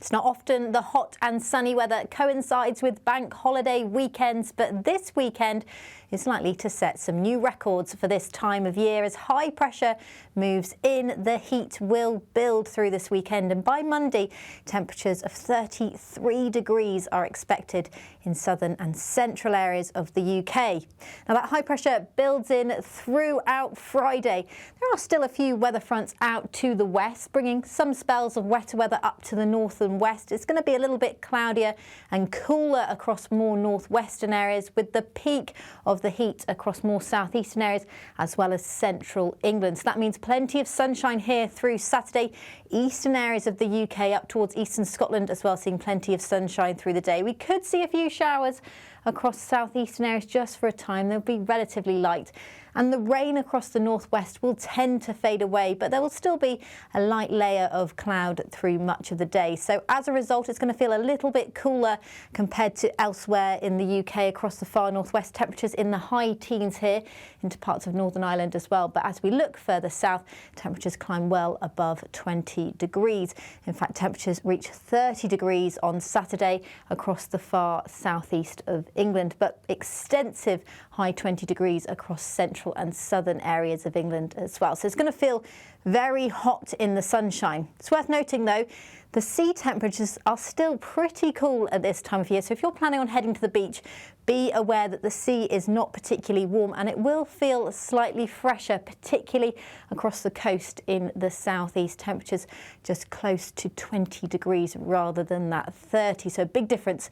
It's not often the hot and sunny weather coincides with bank holiday weekends, but this weekend is likely to set some new records for this time of year. As high pressure moves in, the heat will build through this weekend, and by Monday, temperatures of 33 degrees are expected in southern and central areas of the UK. Now, that high pressure builds in throughout Friday. There are still a few weather fronts out to the west, bringing some spells of wetter weather up to the north and west. It's going to be a little bit cloudier and cooler across more northwestern areas, with the peak of the heat across more southeastern areas as well as central England. So that means plenty of sunshine here through Saturday. Eastern areas of the UK up towards eastern Scotland as well, seeing plenty of sunshine through the day. We could see a few showers across southeastern areas just for a time. They'll be relatively light, and the rain across the northwest will tend to fade away, but there will still be a light layer of cloud through much of the day. So as a result, it's going to feel a little bit cooler compared to elsewhere in the UK across the far northwest. Temperatures in the high teens here into parts of Northern Ireland as well. But as we look further south, temperatures climb well above 20 degrees. In fact, temperatures reach 30 degrees on Saturday across the far southeast of England, but extensive high 20 degrees across central and southern areas of England as well. So it's going to feel very hot in the sunshine. It's worth noting, though, the sea temperatures are still pretty cool at this time of year. So if you're planning on heading to the beach, be aware that the sea is not particularly warm, and it will feel slightly fresher, particularly across the coast in the southeast. Temperatures just close to 20 degrees rather than that 30. So a big difference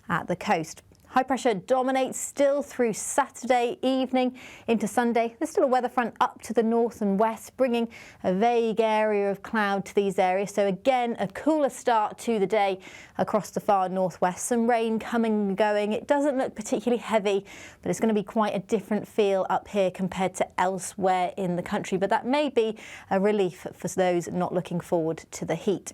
at the coast. High pressure dominates still through Saturday evening into Sunday. There's still a weather front up to the north and west, bringing a vague area of cloud to these areas. So again, a cooler start to the day across the far northwest. Some rain coming and going. It doesn't look particularly heavy, but it's going to be quite a different feel up here compared to elsewhere in the country. But that may be a relief for those not looking forward to the heat.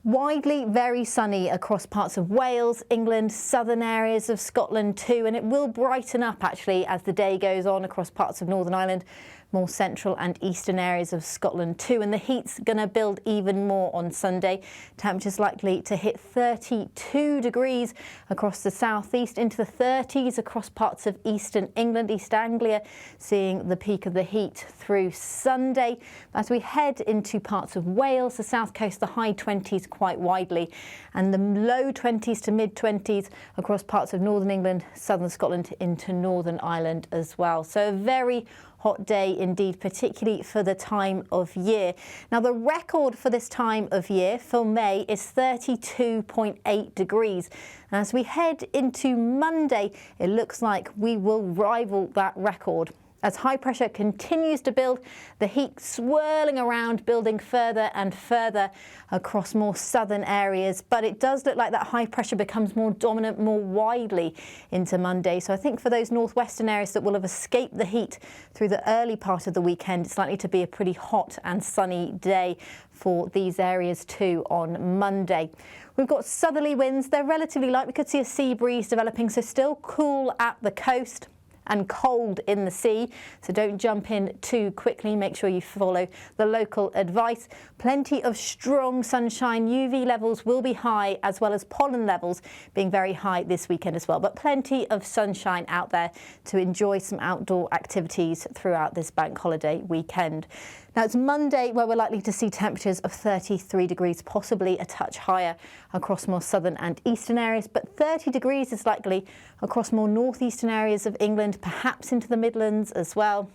Widely very sunny across parts of Wales, England, southern areas of Scotland too, and it will brighten up actually as the day goes on across parts of Northern Ireland, more central and eastern areas of Scotland too, and the heat's going to build even more on Sunday. Temperatures likely to hit 32 degrees across the southeast, into the 30s across parts of eastern England, East Anglia, seeing the peak of the heat through Sunday. As we head into parts of Wales, the south coast, the high 20s quite widely, and the low 20s to mid 20s across parts of northern England, southern Scotland into Northern Ireland as well. So a very hot day indeed, particularly for the time of year. Now, the record for this time of year for May is 32.8 degrees. And as we head into Monday, it looks like we will rival that record. As high pressure continues to build, the heat swirling around, building further and further across more southern areas. But it does look like that high pressure becomes more dominant more widely into Monday. So I think for those northwestern areas that will have escaped the heat through the early part of the weekend, it's likely to be a pretty hot and sunny day for these areas too on Monday. We've got southerly winds. They're relatively light. We could see a sea breeze developing, so still cool at the coast and cold in the sea, so don't jump in too quickly. Make sure you follow the local advice. Plenty of strong sunshine. UV levels will be high, as well as pollen levels being very high this weekend as well, but plenty of sunshine out there to enjoy some outdoor activities throughout this bank holiday weekend. Now, it's Monday where we're likely to see temperatures of 33 degrees, possibly a touch higher across more southern and eastern areas, but 30 degrees is likely across more northeastern areas of England, perhaps into the Midlands as well.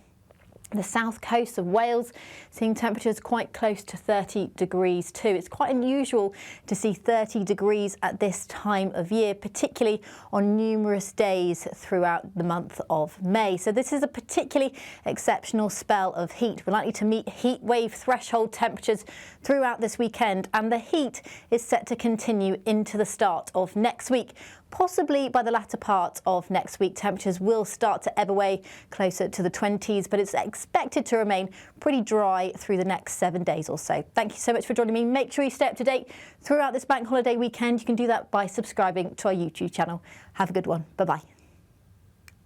The south coast of Wales, seeing temperatures quite close to 30 degrees too. It's quite unusual to see 30 degrees at this time of year, particularly on numerous days throughout the month of May. So this is a particularly exceptional spell of heat. We're likely to meet heatwave threshold temperatures throughout this weekend, and the heat is set to continue into the start of next week. Possibly by the latter part of next week, temperatures will start to ebb away closer to the 20s, but it's expected to remain pretty dry through the next 7 days or so. Thank you so much for joining me. Make sure you stay up to date throughout this bank holiday weekend. You can do that by subscribing to our YouTube channel. Have a good one. Bye-bye.